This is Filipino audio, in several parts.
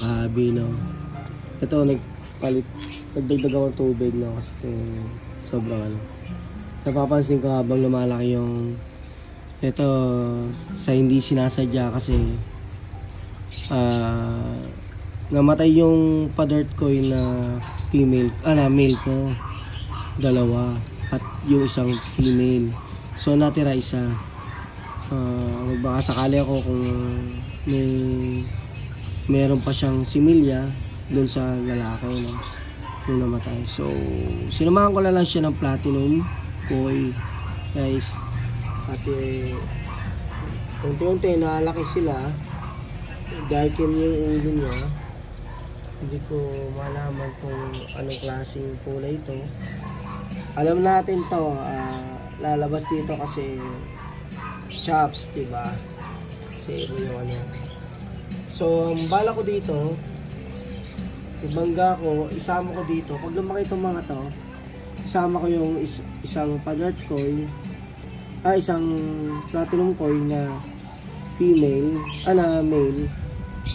nakakabino. Ito, nagdagdag ako ng tubig, no, kasi sobrang ano. Napapansin ko habang lumalaki yung ito sa hindi sinasadya kasi namatay yung pa-dirt coin na female, male ko, dalawa, at yung isang female. So natira isa. Baka sakali ako kung meron pa siyang similya dun sa lalaki, no, yung namatay. So sinamahan ko lang siya ng platinum koi, guys. At unti-unti nalaki sila, darken yung ulo niya. Hindi ko malaman kung anong klaseng kulay ito. Alam natin to, lalabas dito kasi chops, diba? Kasi yung ano. So ang bala ko dito, ibangga ko, isama ko dito. Pag lumaki itong mga to, isama ko yung isang pa-dirt koi, isang platinum koi na female, male,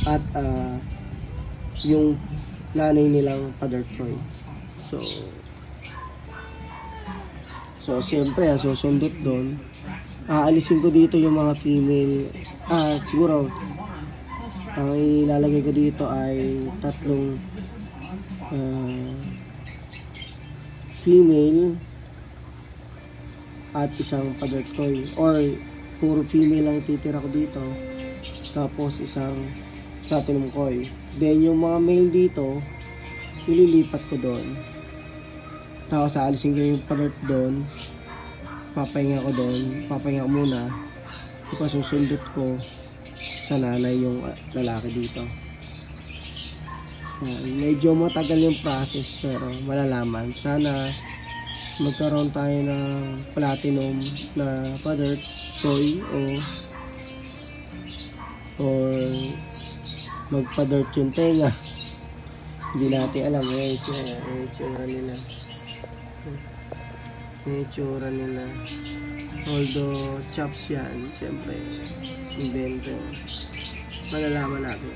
at yung nanay nilang pa-dirt koi. So siyempre, susundot doon. Aalisin ko dito yung mga female. Siguro ang ilalagay ko dito ay tatlong female at isang pa-dirt koi, or puro female lang ititira ko dito, tapos isang platinum koi. Then yung mga male dito ililipat ko doon, tapos aalisin ko yung pa-dirt doon, papahinga ko muna, tapos susundot ko sa nanay yung lalaki dito. Medyo matagal yung process pero malalaman. Sana magkaroon tayo ng platinum na pa-dirt koi or magpa-dirt yung tenga. Hindi natin alam. Itsura nila. Although chops yan, siyempre invento. Malalaman natin.